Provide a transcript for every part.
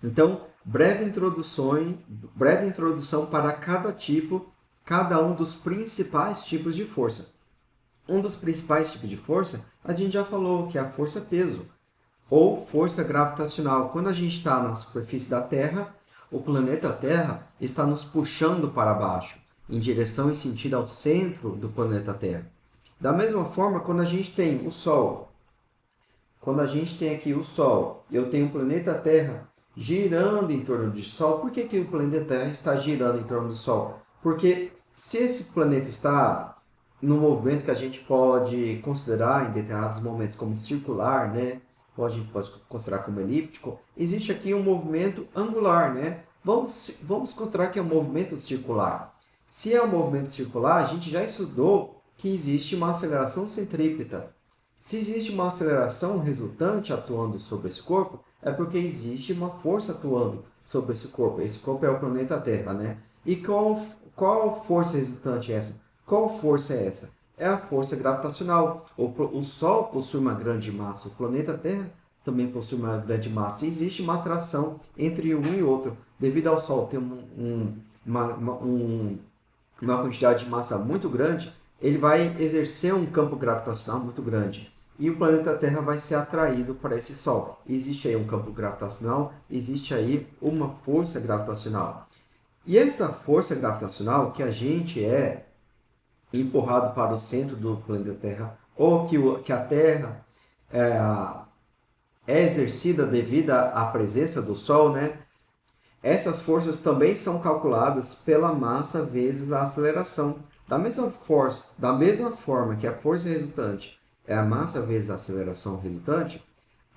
Então, breve introdução para cada um dos principais tipos de força. Um dos principais tipos de força, a gente já falou, que é a força-peso, ou força gravitacional. Quando a gente está na superfície da Terra, o planeta Terra está nos puxando para baixo, em direção e sentido ao centro do planeta Terra. Da mesma forma, quando a gente tem o Sol, quando a gente tem aqui o Sol, eu tenho o planeta Terra girando em torno do Sol. Por que o planeta Terra está girando em torno do Sol? Porque se esse planeta está no movimento que a gente pode considerar em determinados momentos como circular, né? Ou a gente pode considerar como elíptico, existe aqui um movimento angular, né? Vamos considerar que é um movimento circular. Se é um movimento circular, a gente já estudou que existe uma aceleração centrípeta. Se existe uma aceleração resultante atuando sobre esse corpo, é porque existe uma força atuando sobre esse corpo. Esse corpo é o planeta Terra, né? E qual força resultante é essa? Qual força é essa? É a força gravitacional. O Sol possui uma grande massa, o planeta Terra também possui uma grande massa. E existe uma atração entre um e outro. Devido ao Sol ter uma quantidade de massa muito grande, ele vai exercer um campo gravitacional muito grande. E o planeta Terra vai ser atraído para esse Sol. Existe aí um campo gravitacional, existe aí uma força gravitacional. E essa força gravitacional que a gente é empurrado para o centro do planeta Terra, ou que a Terra é exercida devido à presença do Sol, né? Essas forças também são calculadas pela massa vezes a aceleração. Da mesma forma que a força resultante é a massa vezes a aceleração resultante,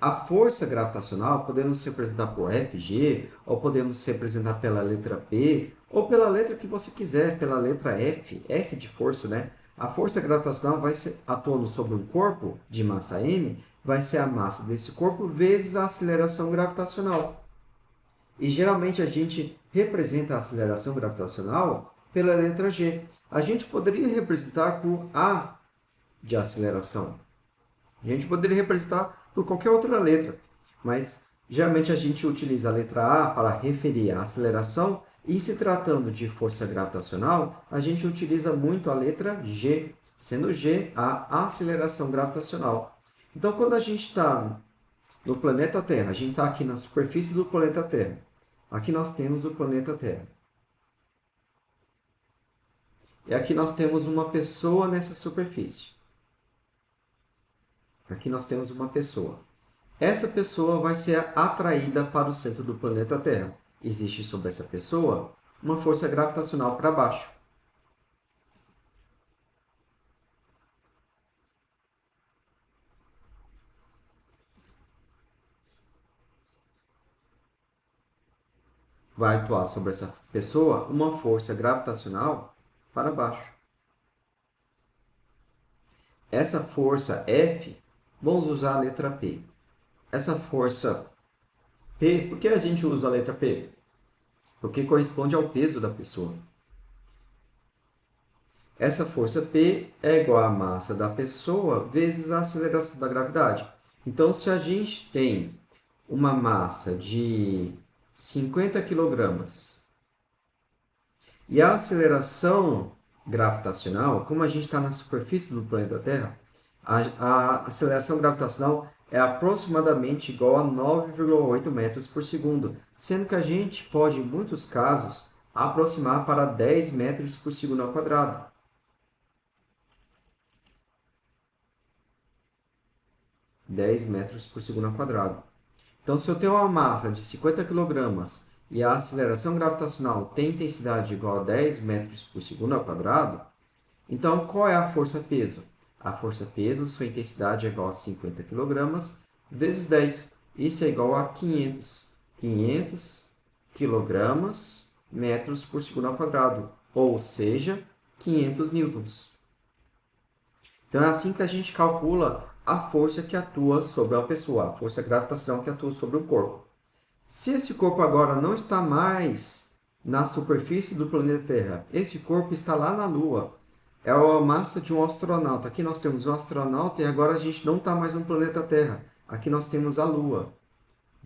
a força gravitacional podemos representar por Fg, ou podemos representar pela letra P, ou pela letra que você quiser, pela letra F, F de força, né? A força gravitacional vai ser atuando sobre um corpo de massa m, vai ser a massa desse corpo vezes a aceleração gravitacional. E geralmente a gente representa a aceleração gravitacional pela letra G. A gente poderia representar por A de aceleração. A gente poderia representar por qualquer outra letra, mas geralmente a gente utiliza a letra A para referir a aceleração, e se tratando de força gravitacional, a gente utiliza muito a letra G, sendo G a aceleração gravitacional. Então, quando a gente está no planeta Terra, a gente está aqui na superfície do planeta Terra. Aqui nós temos o planeta Terra. E aqui nós temos uma pessoa nessa superfície. Aqui nós temos uma pessoa. Essa pessoa vai ser atraída para o centro do planeta Terra. Existe sobre essa pessoa uma força gravitacional para baixo. Vai atuar sobre essa pessoa uma força gravitacional para baixo. Essa força F, vamos usar a letra P. Essa força P, por que a gente usa a letra P? Porque corresponde ao peso da pessoa. Essa força P é igual à massa da pessoa vezes a aceleração da gravidade. Então, se a gente tem uma massa de 50 kg e a aceleração gravitacional, como a gente está na superfície do planeta Terra, a aceleração gravitacional é aproximadamente igual a 9,8 metros por segundo, sendo que a gente pode, em muitos casos, aproximar para 10 metros por segundo ao quadrado. Então, se eu tenho uma massa de 50 kg e a aceleração gravitacional tem intensidade igual a 10 metros por segundo ao quadrado, então qual é a força-peso? A força-peso, sua intensidade é igual a 50 kg vezes 10. Isso é igual a 500 kg metros por segundo ao quadrado, ou seja, 500 newtons. Então, é assim que a gente calcula a força que atua sobre a pessoa, a força gravitacional que atua sobre o corpo. Se esse corpo agora não está mais na superfície do planeta Terra, esse corpo está lá na Lua, é a massa de um astronauta. Aqui nós temos um astronauta e agora a gente não está mais no planeta Terra. Aqui nós temos a Lua.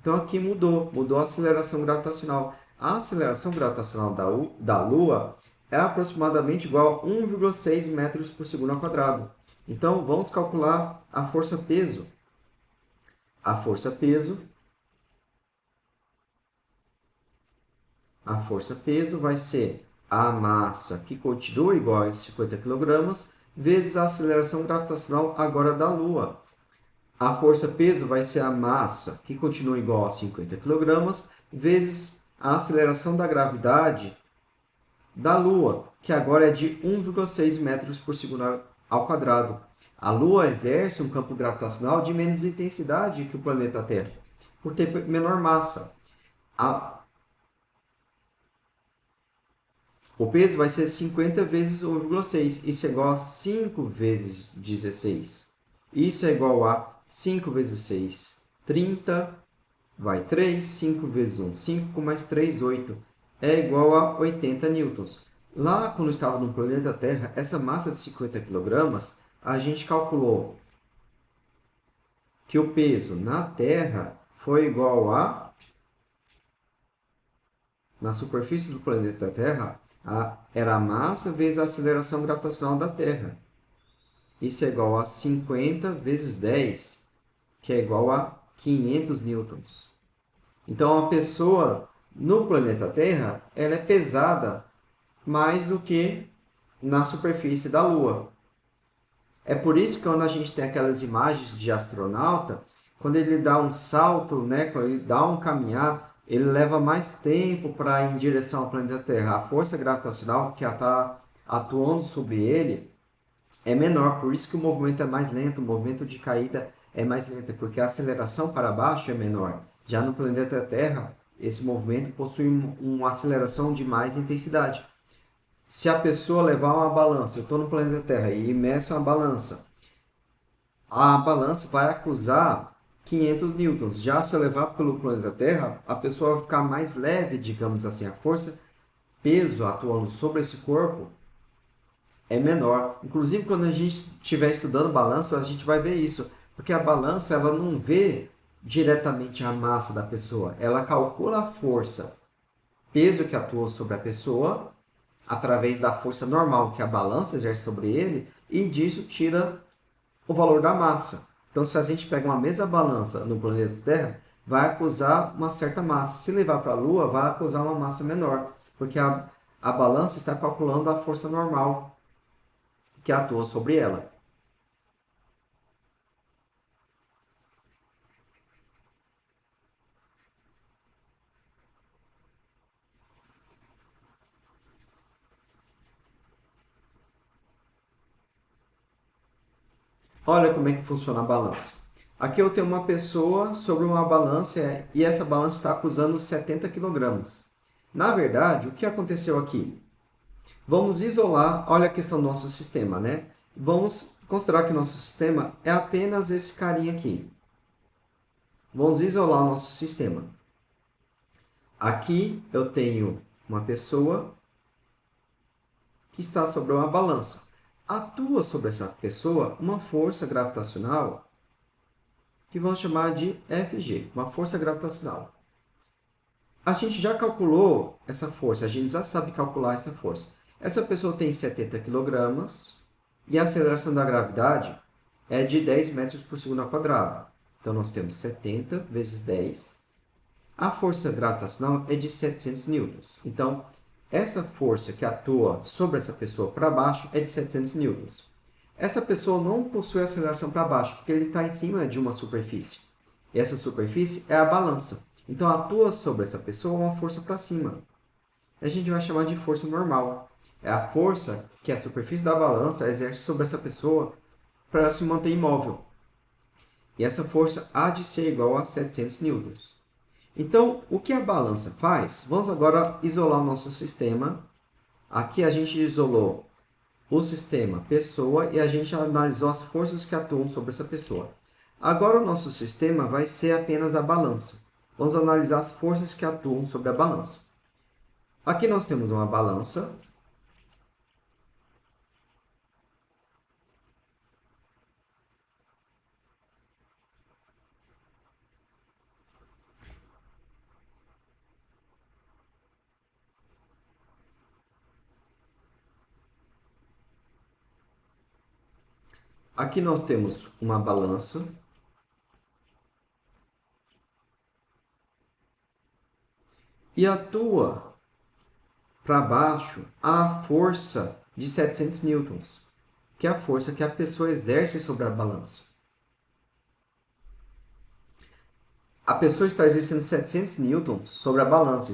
Então aqui mudou a aceleração gravitacional. A aceleração gravitacional da Lua é aproximadamente igual a 1,6 metros por segundo ao quadrado. Então vamos calcular a força-peso. A força-peso vai ser a massa, que continua igual a 50 kg, vezes a aceleração gravitacional agora da Lua. A força-peso vai ser a massa, que continua igual a 50 kg, vezes a aceleração da gravidade da Lua, que agora é de 1,6 metros por segundo ao quadrado. A Lua exerce um campo gravitacional de menos intensidade que o planeta Terra, por ter menor massa. O peso vai ser 50 vezes 1,6. Isso é igual a 5 vezes 16. Isso é igual a 5 vezes 6, 30. Vai 3. 5 vezes 1, 5. Com mais 3, 8. É igual a 80 newtons. Lá, quando estava no planeta Terra, essa massa de 50 kg, a gente calculou que o peso na Terra foi igual a... Na superfície do planeta Terra, era a massa vezes a aceleração gravitacional da Terra. Isso é igual a 50 vezes 10, que é igual a 500 newtons. Então, a pessoa no planeta Terra, ela é pesada mais do que na superfície da Lua. É por isso que quando a gente tem aquelas imagens de astronauta, quando ele dá um salto, né, quando ele dá um caminhar, ele leva mais tempo para ir em direção ao planeta Terra. A força gravitacional que está atuando sobre ele é menor, por isso que o movimento é mais lento, o movimento de caída é mais lento, porque a aceleração para baixo é menor. Já no planeta Terra, esse movimento possui uma aceleração de mais intensidade. Se a pessoa levar uma balança, eu estou no planeta Terra e meço uma balança, a balança vai acusar 500 newtons. Já se eu levar pelo planeta Terra, a pessoa vai ficar mais leve, digamos assim. A força, peso atuando sobre esse corpo é menor. Inclusive, quando a gente estiver estudando balança, a gente vai ver isso. Porque a balança, ela não vê diretamente a massa da pessoa. Ela calcula a força, peso que atua sobre a pessoa, através da força normal que a balança exerce sobre ele, e disso tira o valor da massa. Então, se a gente pega uma mesma balança no planeta Terra, vai acusar uma certa massa. Se levar para a Lua, vai acusar uma massa menor, porque a balança está calculando a força normal que atua sobre ela. Olha como é que funciona a balança. Aqui eu tenho uma pessoa sobre uma balança e essa balança está acusando 70 kg. Na verdade, o que aconteceu aqui? Vamos isolar, olha a questão do nosso sistema, né? Vamos considerar que nosso sistema é apenas esse carinha aqui. Vamos isolar o nosso sistema. Aqui eu tenho uma pessoa que está sobre uma balança. Atua sobre essa pessoa uma força gravitacional que vamos chamar de Fg, uma força gravitacional. A gente já calculou essa força, a gente já sabe calcular essa força. Essa pessoa tem 70 kg e a aceleração da gravidade é de 10 metros por segundo ao quadrado. Então, nós temos 70 vezes 10. A força gravitacional é de 700 newtons. Então, essa força que atua sobre essa pessoa para baixo é de 700 newtons. Essa pessoa não possui aceleração para baixo, porque ele está em cima de uma superfície. E essa superfície é a balança. Então, atua sobre essa pessoa uma força para cima. A gente vai chamar de força normal. É a força que a superfície da balança exerce sobre essa pessoa para ela se manter imóvel. E essa força há de ser igual a 700 newtons. Então, o que a balança faz? Vamos agora isolar o nosso sistema. Aqui a gente isolou o sistema pessoa e a gente analisou as forças que atuam sobre essa pessoa. Agora o nosso sistema vai ser apenas a balança. Vamos analisar as forças que atuam sobre a balança. Aqui nós temos uma balança. Aqui nós temos uma balança. E atua para baixo a força de 700 newtons, que é a força que a pessoa exerce sobre a balança. A pessoa está exercendo 700 newtons sobre a balança.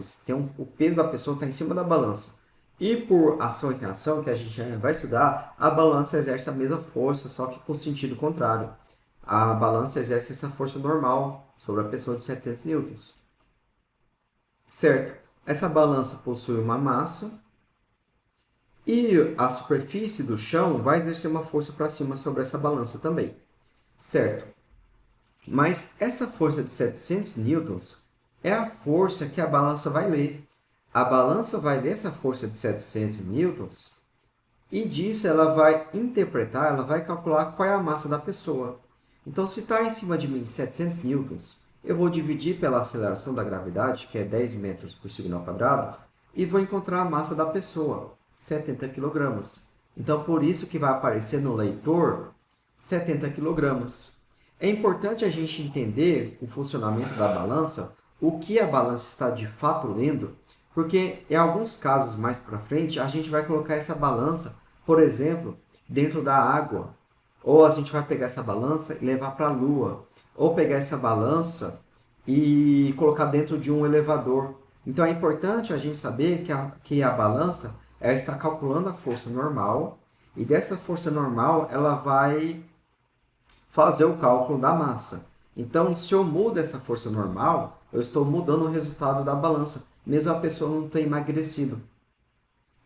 O peso da pessoa está em cima da balança. E por ação e reação, que a gente vai estudar, a balança exerce a mesma força, só que com sentido contrário. A balança exerce essa força normal sobre a pessoa de 700 newtons. Certo? Essa balança possui uma massa e a superfície do chão vai exercer uma força para cima sobre essa balança também. Certo? Mas essa força de 700 newtons é a força que a balança vai ler. A balança vai ler essa força de 700 newtons e disso ela vai interpretar, ela vai calcular qual é a massa da pessoa. Então, se está em cima de mim 700 newtons, eu vou dividir pela aceleração da gravidade, que é 10 metros por segundo ao quadrado, e vou encontrar a massa da pessoa, 70 kg. Então, por isso que vai aparecer no leitor 70 kg. É importante a gente entender o funcionamento da balança, o que a balança está de fato lendo, porque em alguns casos mais para frente a gente vai colocar essa balança, por exemplo, dentro da água, ou a gente vai pegar essa balança e levar para a Lua, ou pegar essa balança e colocar dentro de um elevador. Então é importante a gente saber que a balança ela está calculando a força normal e dessa força normal ela vai fazer o cálculo da massa. Então, se eu mudo essa força normal, eu estou mudando o resultado da balança, mesmo a pessoa não ter emagrecido.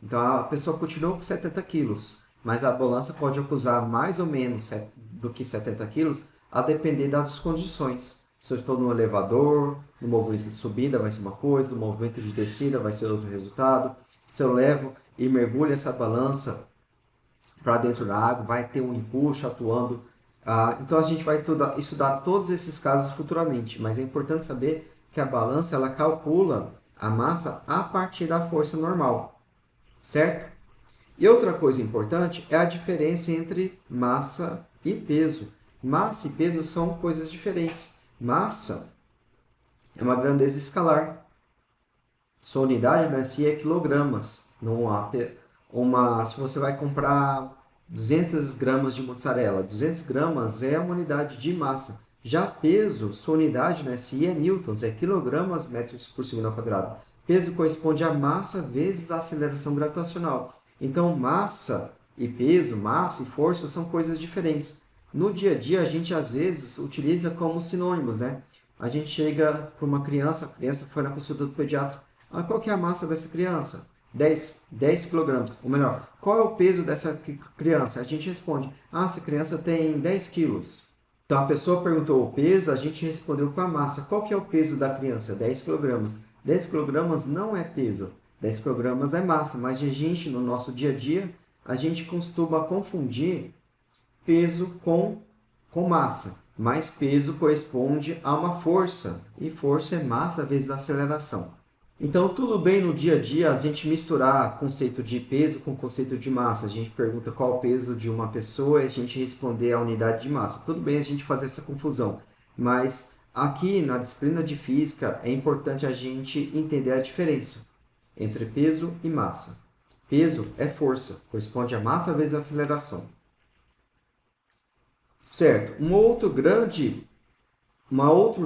Então, a pessoa continua com 70 quilos, mas a balança pode acusar mais ou menos do que 70 quilos, a depender das condições. Se eu estou no elevador, no movimento de subida vai ser uma coisa, no movimento de descida vai ser outro resultado. Se eu levo e mergulho essa balança para dentro da água, vai ter um empuxo atuando. Então a gente vai estudar todos esses casos futuramente, mas é importante saber que a balança ela calcula a massa a partir da força normal, certo? E outra coisa importante é a diferença entre massa e peso. Massa e peso são coisas diferentes. Massa é uma grandeza escalar. Sua unidade no SI é quilogramas. Se você vai comprar 200 gramas de mussarela, 200 gramas é uma unidade de massa. Já peso, sua unidade no SI é newtons, é quilogramas metros por segundo ao quadrado. Peso corresponde a massa vezes a aceleração gravitacional. Então, massa e peso, massa e força são coisas diferentes. No dia a dia, a gente às vezes utiliza como sinônimos, né? A gente chega para uma criança, a criança foi na consulta do pediatra. Qual que é a massa dessa criança? 10 quilogramas. Ou melhor, qual é o peso dessa criança? A gente responde, essa criança tem 10 quilos. Então, a pessoa perguntou o peso, a gente respondeu com a massa. Qual que é o peso da criança? 10 quilogramas. 10 quilogramas não é peso. 10 quilogramas é massa, mas a gente, no nosso dia a dia, a gente costuma confundir peso com massa. Mas peso corresponde a uma força, e força é massa vezes aceleração. Então, tudo bem no dia a dia a gente misturar conceito de peso com conceito de massa. A gente pergunta qual o peso de uma pessoa e a gente responder a unidade de massa. Tudo bem a gente fazer essa confusão, mas aqui na disciplina de física é importante a gente entender a diferença entre peso e massa. Peso é força, corresponde a massa vezes a aceleração. Certo, um outro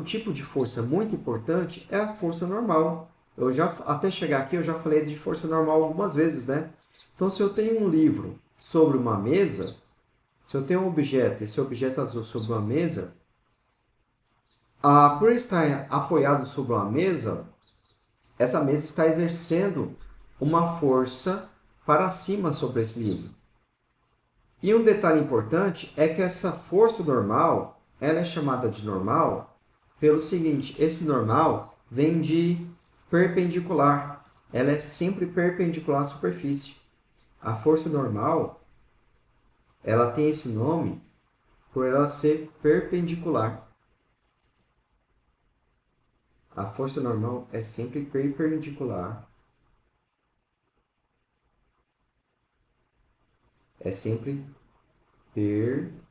tipo de força muito importante é a força normal. Até chegar aqui, eu já falei de força normal algumas vezes, né? Então, se eu tenho um livro sobre uma mesa, se eu tenho um objeto, esse objeto azul sobre uma mesa, por estar apoiado sobre uma mesa, essa mesa está exercendo uma força para cima sobre esse livro. E um detalhe importante é que essa força normal, ela é chamada de normal pelo seguinte, esse normal vem de perpendicular. Ela é sempre perpendicular à superfície. A força normal, ela tem esse nome por ela ser perpendicular. A força normal é sempre perpendicular. É sempre perpendicular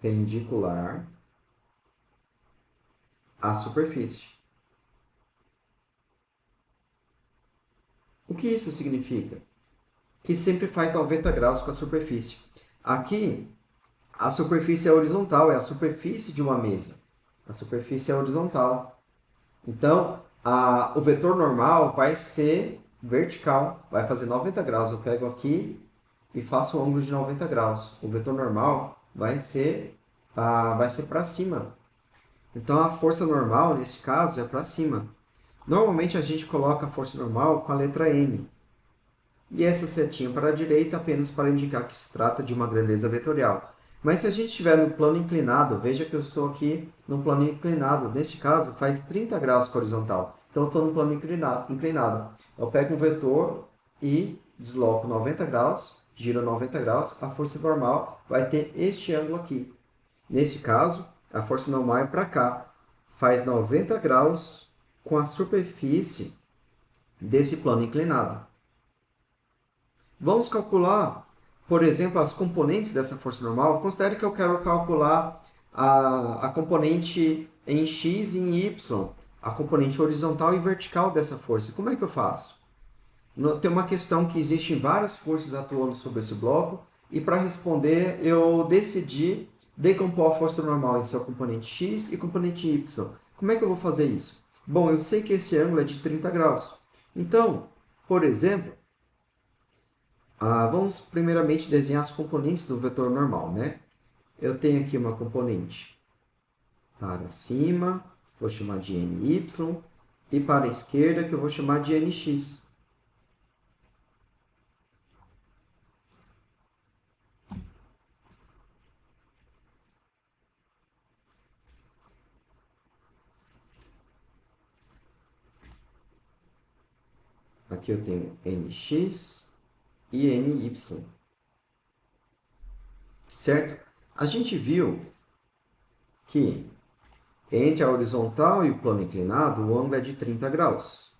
perpendicular à superfície. O que isso significa? Que sempre faz 90 graus com a superfície. Aqui, a superfície é horizontal, é a superfície de uma mesa. A superfície é horizontal. Então, o vetor normal vai ser vertical, vai fazer 90 graus. Eu pego aqui e faço um ângulo de 90 graus. O vetor normal vai ser para cima. Então, a força normal, nesse caso, é para cima. Normalmente, a gente coloca a força normal com a letra N. E essa setinha para a direita apenas para indicar que se trata de uma grandeza vetorial. Mas se a gente estiver no plano inclinado, veja que eu estou aqui no plano inclinado. Nesse caso, faz 30 graus com a horizontal. Então, eu estou no plano inclinado. Eu pego um vetor e desloco 90 graus, giro 90 graus. A força normal vai ter este ângulo aqui. Nesse caso, a força normal é para cá. Faz 90 graus com a superfície desse plano inclinado. Vamos calcular, por exemplo, as componentes dessa força normal. Considere que eu quero calcular a componente em x e em y, a componente horizontal e vertical dessa força. Como é que eu faço? Tem uma questão que existem várias forças atuando sobre esse bloco, e para responder eu decidi decompor a força normal em seu componente x e componente y. Como é que eu vou fazer isso? Bom, eu sei que esse ângulo é de 30 graus. Então, por exemplo, vamos primeiramente desenhar as componentes do vetor normal, né? Eu tenho aqui uma componente para cima, vou chamar de ny, e para a esquerda, que eu vou chamar de nx. Aqui eu tenho nx e ny. Certo? A gente viu que entre a horizontal e o plano inclinado, o ângulo é de 30 graus.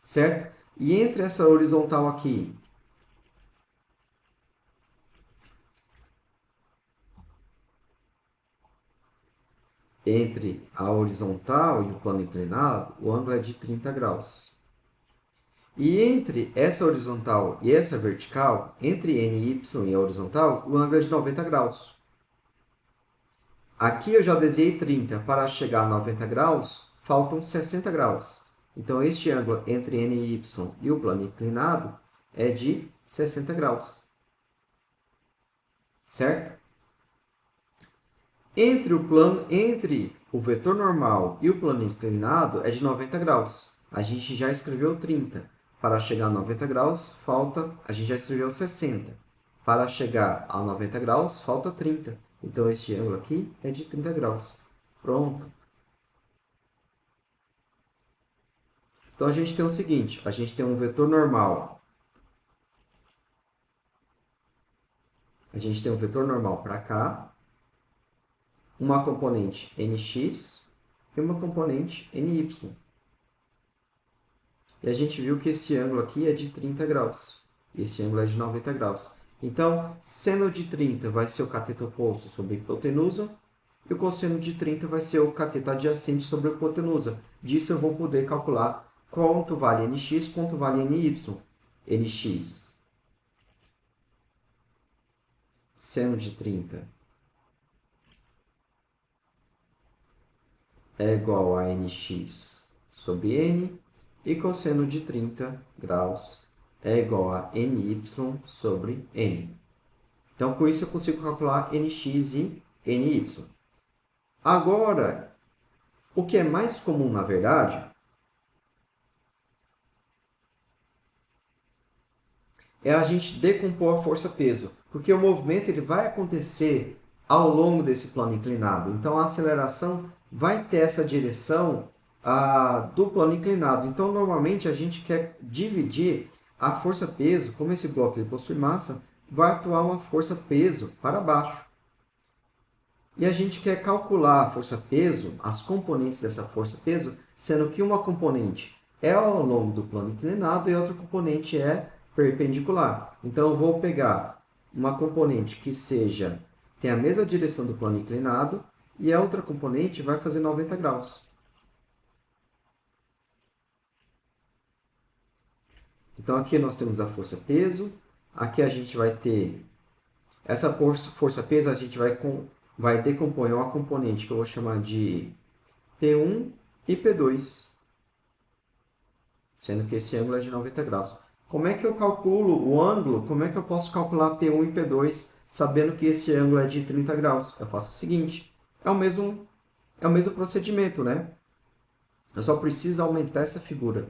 Certo? E entre essa horizontal aqui entre a horizontal e o plano inclinado, o ângulo é de 30 graus. E entre essa horizontal e essa vertical, entre ny e a horizontal, o ângulo é de 90 graus. Aqui eu já desenhei 30. Para chegar a 90 graus, faltam 60 graus. Então, este ângulo entre ny e o plano inclinado é de 60 graus. Certo? Entre o vetor normal e o plano inclinado é de 90 graus. A gente já escreveu 30. Para chegar a 90 graus, a gente já escreveu 60. Para chegar a 90 graus, falta 30. Então, este ângulo aqui é de 30 graus. Pronto. Então, a gente tem o seguinte, a gente tem um vetor normal. A gente tem um vetor normal para cá, uma componente nx e uma componente ny. E a gente viu que esse ângulo aqui é de 30 graus. E esse ângulo é de 90 graus. Então, seno de 30 vai ser o cateto oposto sobre a hipotenusa. E o cosseno de 30 vai ser o cateto adjacente sobre a hipotenusa. Disso eu vou poder calcular quanto vale nx, quanto vale ny. Nx, seno de 30 é igual a nx sobre n. E cosseno de 30 graus é igual a ny sobre n. Então, com isso, eu consigo calcular nx e ny. Agora, o que é mais comum, na verdade, é a gente decompor a força-peso, porque o movimento ele vai acontecer ao longo desse plano inclinado. Então, a aceleração vai ter essa direção do plano inclinado. Então, normalmente, a gente quer dividir a força-peso, como esse bloco ele possui massa, vai atuar uma força-peso para baixo. E a gente quer calcular a força-peso, as componentes dessa força-peso, sendo que uma componente é ao longo do plano inclinado e a outra componente é perpendicular. Então, eu vou pegar uma componente que seja tem a mesma direção do plano inclinado e a outra componente vai fazer 90 graus. Então, aqui nós temos a força-peso. Aqui a gente vai ter essa força-peso, a gente vai decompor em uma componente que eu vou chamar de P1 e P2, sendo que esse ângulo é de 90 graus. Como é que eu calculo o ângulo? Como é que eu posso calcular P1 e P2 sabendo que esse ângulo é de 30 graus? Eu faço o seguinte, é o mesmo procedimento, né? Eu só preciso aumentar essa figura.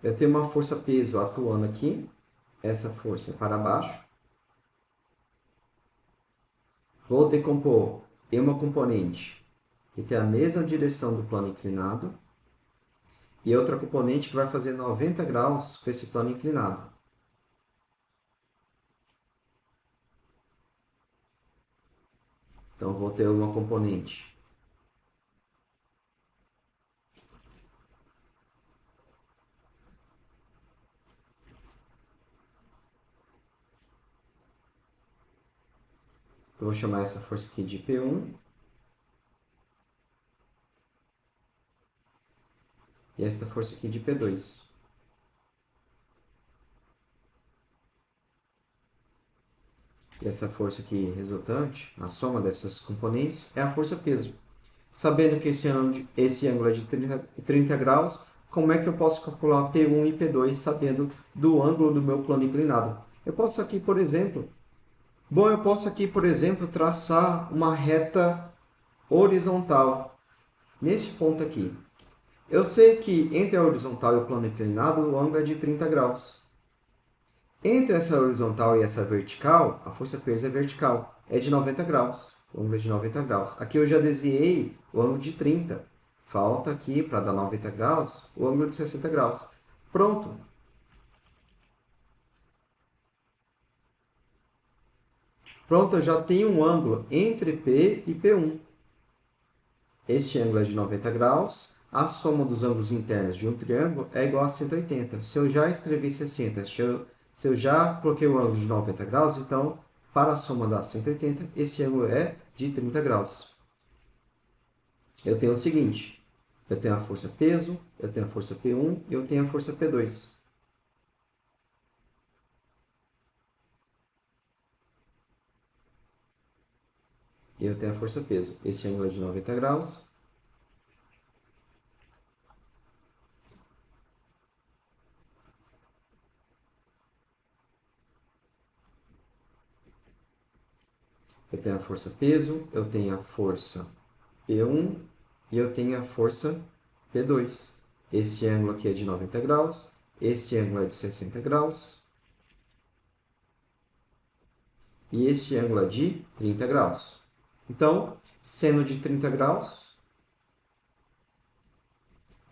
Eu tenho uma força-peso atuando aqui, essa força é para baixo. Vou decompor em uma componente que tem a mesma direção do plano inclinado e outra componente que vai fazer 90 graus com esse plano inclinado. Então, vou ter uma componente eu vou chamar essa força aqui de P1 e essa força aqui de P2. E essa força aqui resultante, a soma dessas componentes, é a força-peso. Sabendo que esse ângulo é de 30 graus, como é que eu posso calcular P1 e P2 sabendo do ângulo do meu plano inclinado? Eu posso aqui, por exemplo, traçar uma reta horizontal nesse ponto aqui. Eu sei que entre a horizontal e o plano inclinado, o ângulo é de 30 graus. Entre essa horizontal e essa vertical, a força-peso é vertical, é de 90 graus. O ângulo é de 90 graus. Aqui eu já desenhei o ângulo de 30. Falta aqui, para dar 90 graus, o ângulo de 60 graus. Pronto. Pronto, eu já tenho um ângulo entre P e P1. Este ângulo é de 90 graus. A soma dos ângulos internos de um triângulo é igual a 180. Se eu já escrevi 60, se eu já coloquei o ângulo de 90 graus, então, para a soma da 180, esse ângulo é de 30 graus. Eu tenho o seguinte, eu tenho a força peso, eu tenho a força P1 e eu tenho a força P2. E eu tenho a força peso. Esse ângulo é de 90 graus. Eu tenho a força peso, eu tenho a força P1 e eu tenho a força P2. Este ângulo aqui é de 90 graus, este ângulo é de 60 graus e este ângulo é de 30 graus. Então, seno de 30 graus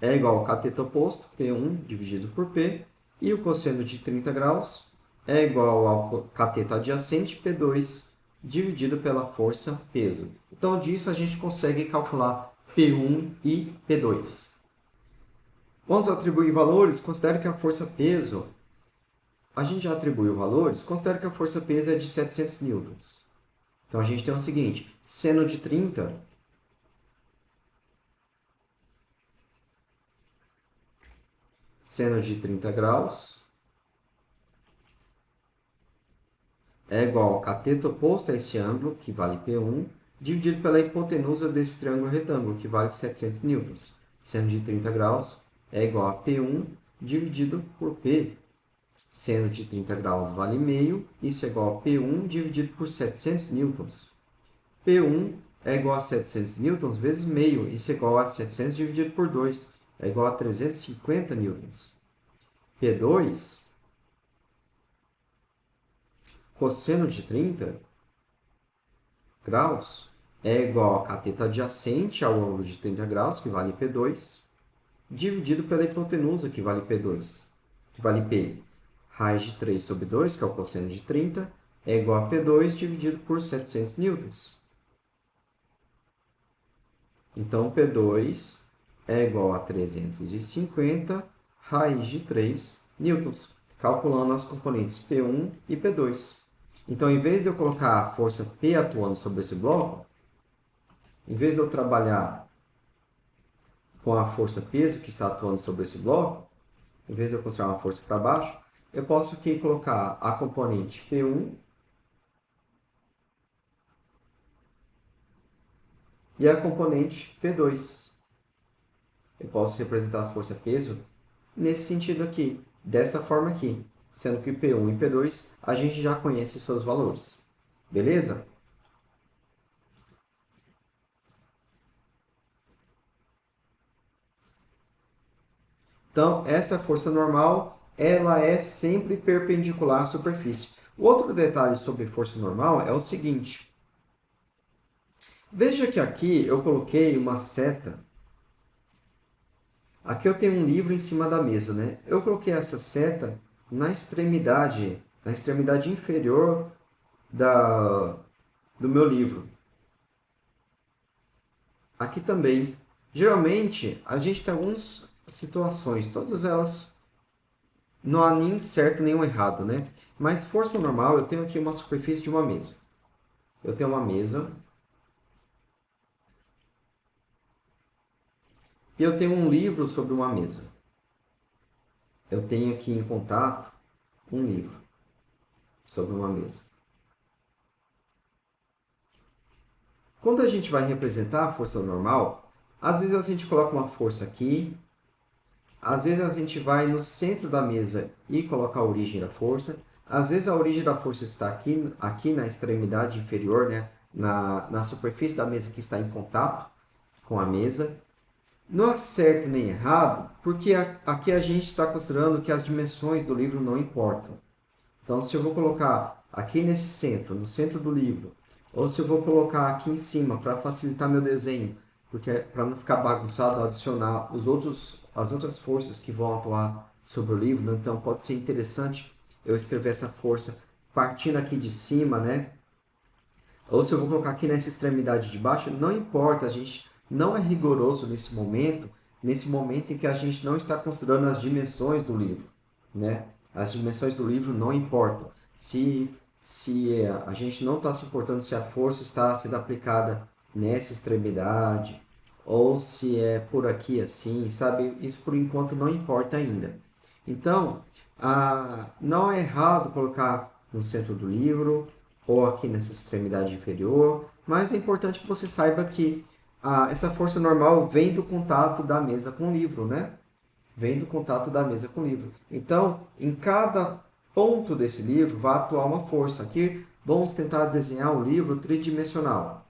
é igual ao cateto oposto, P1 dividido por P, e o cosseno de 30 graus é igual ao cateto adjacente, P2, dividido pela força peso. Então, disso a gente consegue calcular P1 e P2. Vamos atribuir valores. Considere que a força peso, a gente já atribuiu valores, considere que a força peso é de 700 newtons. Então, a gente tem o seguinte, seno de 30 graus é igual ao cateto oposto a esse ângulo, que vale P1, dividido pela hipotenusa desse triângulo retângulo, que vale 700 newtons. Seno de 30 graus é igual a P1 dividido por P. Seno de 30 graus vale meio, isso é igual a P1 dividido por 700 newtons. P1 é igual a 700 newtons vezes meio. Isso é igual a 700 dividido por 2. É igual a 350 newtons. P2, cosseno de 30 graus, é igual a cateto adjacente ao ângulo de 30 graus, que vale P2, dividido pela hipotenusa, que vale P2, que vale P. Raiz de 3 sobre 2, que é o cosseno de 30, é igual a P2 dividido por 700 newtons. Então, P2 é igual a 350 raiz de 3 newtons, calculando as componentes P1 e P2. Então, em vez de eu colocar a força P atuando sobre esse bloco, em vez de eu trabalhar com a força peso que está atuando sobre esse bloco, em vez de eu construir uma força para baixo, eu posso aqui colocar a componente P1 e a componente P2. Eu posso representar a força-peso nesse sentido aqui, desta forma aqui, sendo que P1 e P2 a gente já conhece os seus valores. Beleza? Então, essa força normal, ela é sempre perpendicular à superfície. O outro detalhe sobre força normal é o seguinte. Veja que aqui eu coloquei uma seta. Aqui eu tenho um livro em cima da mesa, né? Eu coloquei essa seta na extremidade inferior do meu livro. Aqui também. Geralmente, a gente tem algumas situações, todas elas não há nem certo nem errado, né? Mas força normal, eu tenho aqui uma superfície de uma mesa. Eu tenho uma mesa e eu tenho um livro sobre uma mesa. Eu tenho aqui em contato um livro sobre uma mesa. Quando a gente vai representar a força normal, às vezes a gente coloca uma força aqui, às vezes a gente vai no centro da mesa e coloca a origem da força. Às vezes a origem da força está aqui na extremidade inferior, né? na superfície da mesa que está em contato com a mesa. Não é certo nem errado, porque aqui a gente está considerando que as dimensões do livro não importam. Então, se eu vou colocar aqui nesse centro, no centro do livro, ou se eu vou colocar aqui em cima para facilitar meu desenho, porque para não ficar bagunçado, adicionar as outras forças que vão atuar sobre o livro, né? Então pode ser interessante eu escrever essa força partindo aqui de cima, né? Ou se eu vou colocar aqui nessa extremidade de baixo, não importa, a gente não é rigoroso nesse momento em que a gente não está considerando as dimensões do livro, né? As dimensões do livro não importam. Se a gente não está se importando se a força está sendo aplicada nessa extremidade ou se é por aqui assim, sabe? Isso por enquanto não importa ainda. Então, não é errado colocar no centro do livro ou aqui nessa extremidade inferior, mas é importante que você saiba que essa força normal vem do contato da mesa com o livro, né? Vem do contato da mesa com o livro. Então, em cada ponto desse livro vai atuar uma força. Aqui, vamos tentar desenhar um livro tridimensional.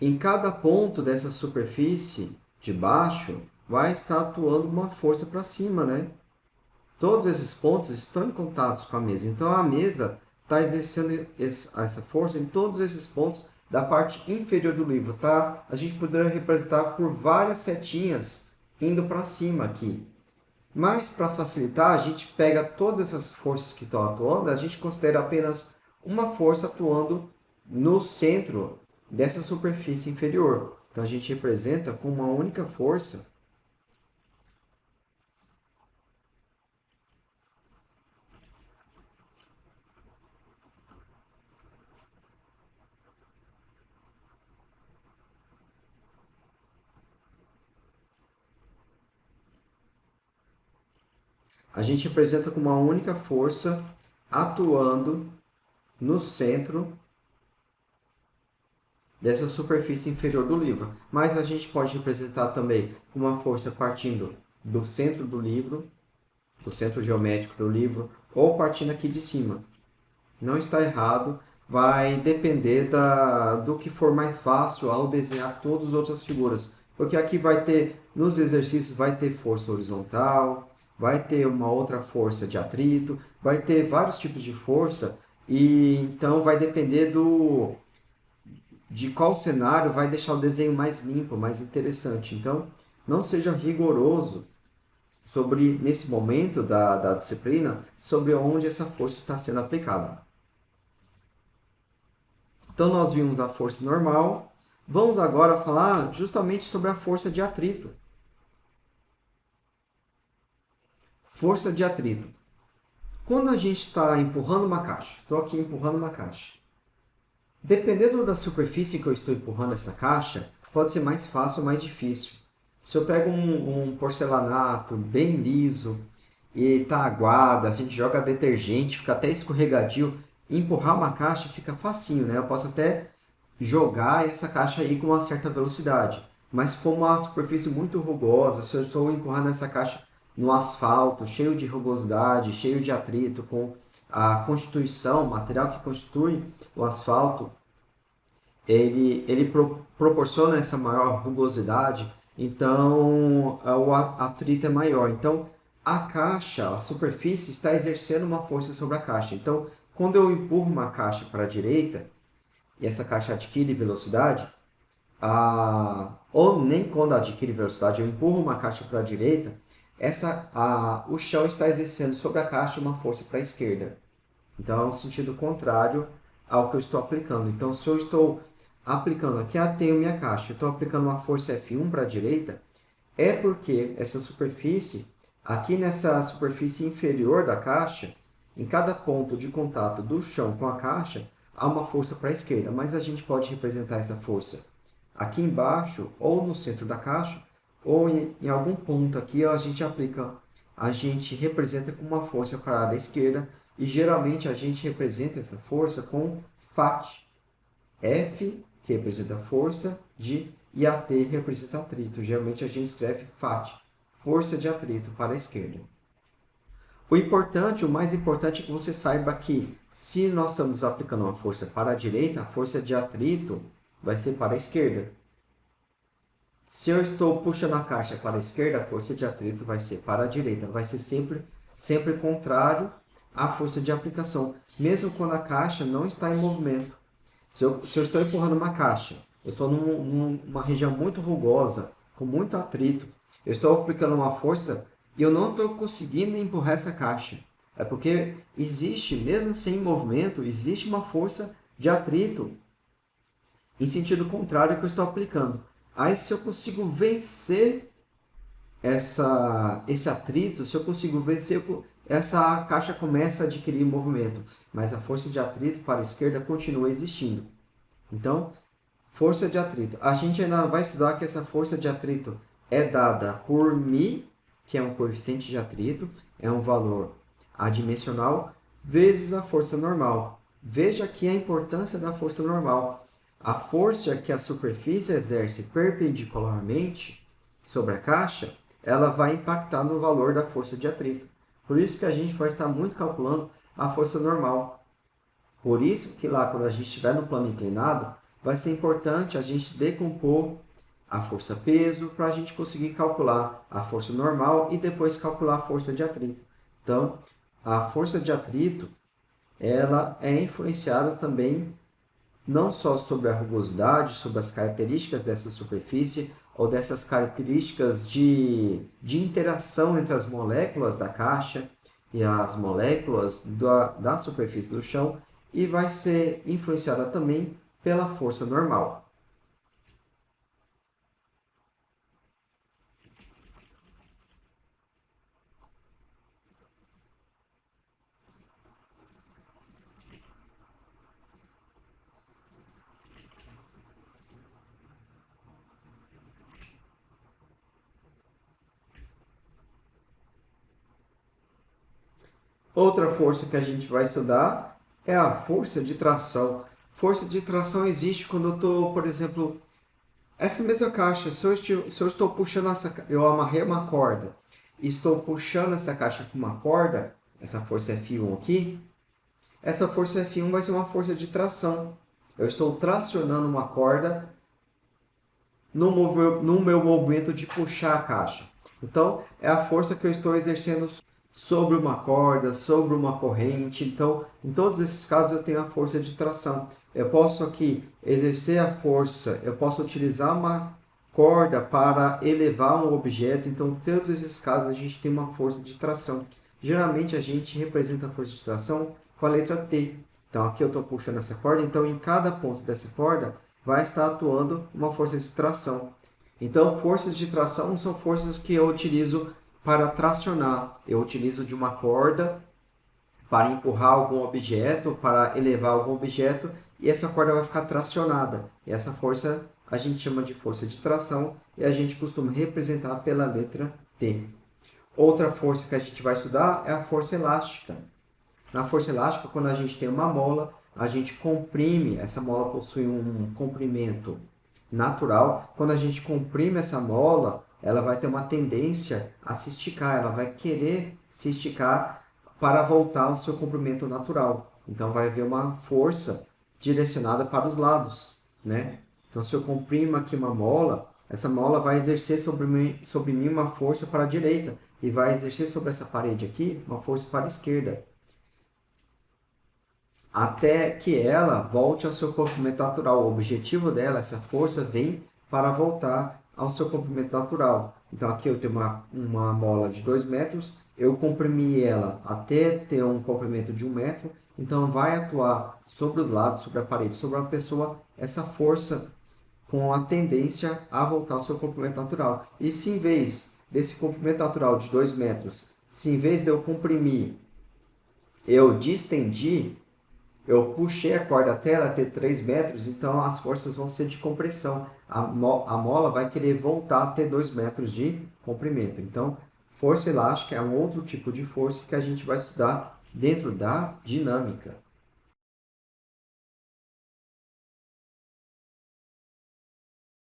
Em cada ponto dessa superfície de baixo, vai estar atuando uma força para cima, né? Todos esses pontos estão em contato com a mesa. Então, a mesa está exercendo essa força em todos esses pontos da parte inferior do livro, tá? A gente poderia representar por várias setinhas indo para cima aqui. Mas, para facilitar, a gente pega todas essas forças que estão atuando, a gente considera apenas uma força atuando no centro dessa superfície inferior. Então, a gente representa com uma única força. a gente representa com uma única força atuando no centro dessa superfície inferior do livro. Mas a gente pode representar também uma força partindo do centro do livro, do centro geométrico do livro, ou partindo aqui de cima. Não está errado, vai depender do que for mais fácil ao desenhar todas as outras figuras. Porque aqui vai ter, nos exercícios, vai ter força horizontal, vai ter uma outra força de atrito, vai ter vários tipos de força, e então vai depender de qual cenário vai deixar o desenho mais limpo, mais interessante. Então, não seja rigoroso sobre, nesse momento da disciplina, sobre onde essa força está sendo aplicada. Então, nós vimos a força normal. Vamos agora falar justamente sobre a força de atrito. Força de atrito. Quando a gente está empurrando uma caixa, estou aqui empurrando uma caixa. Dependendo da superfície que eu estou empurrando essa caixa, pode ser mais fácil ou mais difícil. Se eu pego um porcelanato bem liso e está aguado, a gente joga detergente, fica até escorregadio, empurrar uma caixa fica facinho, né? Eu posso até jogar essa caixa aí com uma certa velocidade. Mas se for uma superfície muito rugosa, se eu estou empurrando essa caixa no asfalto, cheio de rugosidade, cheio de atrito, com a constituição, o material que constitui o asfalto, ele proporciona essa maior rugosidade, então o atrito é maior. Então a caixa, a superfície está exercendo uma força sobre a caixa. Então quando eu empurro uma caixa para a direita, e essa caixa adquire velocidade, ou nem quando adquire velocidade, eu empurro uma caixa para a direita, o chão está exercendo sobre a caixa uma força para a esquerda. Então é um sentido contrário ao que eu estou aplicando. Então se eu estou aplicando, aqui eu tenho minha caixa, eu estou aplicando uma força F1 para a direita, é porque essa superfície, aqui nessa superfície inferior da caixa, em cada ponto de contato do chão com a caixa, há uma força para a esquerda, mas a gente pode representar essa força aqui embaixo, ou no centro da caixa, ou em algum ponto aqui a gente representa com uma força para a área esquerda, e geralmente a gente representa essa força com FAT. F, que representa força, e AT representa atrito. Geralmente a gente escreve FAT, força de atrito para a esquerda. O mais importante é que você saiba que se nós estamos aplicando uma força para a direita, a força de atrito vai ser para a esquerda. Se eu estou puxando a caixa para a esquerda, a força de atrito vai ser para a direita. Vai ser sempre contrário à força de aplicação, mesmo quando a caixa não está em movimento. Se eu estou empurrando uma caixa, eu estou numa região muito rugosa, com muito atrito, eu estou aplicando uma força e eu não estou conseguindo empurrar essa caixa. É porque existe, mesmo sem movimento, existe uma força de atrito em sentido contrário ao que eu estou aplicando. Aí se eu consigo vencer esse atrito, se eu consigo vencer, essa caixa começa a adquirir movimento, mas a força de atrito para a esquerda continua existindo. Então, força de atrito. A gente ainda vai estudar que essa força de atrito é dada por μ, que é um coeficiente de atrito, é um valor adimensional, vezes a força normal. Veja aqui a importância da força normal. A força que a superfície exerce perpendicularmente sobre a caixa, ela vai impactar no valor da força de atrito. Por isso que a gente vai estar muito calculando a força normal. Por isso que lá, quando a gente estiver no plano inclinado, vai ser importante a gente decompor a força-peso para a gente conseguir calcular a força normal e depois calcular a força de atrito. Então, a força de atrito, ela é influenciada também não só sobre a rugosidade, sobre as características dessa superfície ou dessas características de interação entre as moléculas da caixa e as moléculas da superfície do chão, e vai ser influenciada também pela força normal. Outra força que a gente vai estudar é a força de tração. Força de tração existe quando eu estou, por exemplo, essa mesma caixa, se eu estou puxando eu amarrei uma corda e estou puxando essa caixa com uma corda, essa força F1 aqui, essa força F1 vai ser uma força de tração. Eu estou tracionando uma corda no meu movimento de puxar a caixa. Então, é a força que eu estou exercendo sobre uma corda, sobre uma corrente. Então, em todos esses casos, eu tenho a força de tração. Eu posso aqui exercer a força, eu posso utilizar uma corda para elevar um objeto. Então, em todos esses casos, a gente tem uma força de tração. Geralmente, a gente representa a força de tração com a letra T. Então, aqui eu estou puxando essa corda. Então, em cada ponto dessa corda, vai estar atuando uma força de tração. Então, forças de tração são forças que eu utilizo para tracionar. Eu utilizo de uma corda para empurrar algum objeto, para elevar algum objeto, e essa corda vai ficar tracionada. E essa força a gente chama de força de tração e a gente costuma representar pela letra T. Outra força que a gente vai estudar é a força elástica. Na força elástica, quando a gente tem uma mola, a gente comprime, essa mola possui um comprimento natural. Quando a gente comprime essa mola, ela vai ter uma tendência a se esticar, ela vai querer se esticar para voltar ao seu comprimento natural. Então vai haver uma força direcionada para os lados, né? Então se eu comprimo aqui uma mola, essa mola vai exercer sobre mim uma força para a direita e vai exercer sobre essa parede aqui uma força para a esquerda, até que ela volte ao seu comprimento natural. O objetivo dela, essa força, vem para voltar ao seu comprimento natural. Então aqui eu tenho uma mola de 2 metros, eu comprimi ela até ter um comprimento de 1 metro, então vai atuar sobre os lados, sobre a parede, sobre a pessoa, essa força com a tendência a voltar ao seu comprimento natural. E se em vez desse comprimento natural de 2 metros, se em vez de eu comprimir, eu distendi, eu puxei a corda até ela ter 3 metros, então as forças vão ser de compressão. A mola vai querer voltar a ter 2 metros de comprimento. Então, força elástica é um outro tipo de força que a gente vai estudar dentro da dinâmica.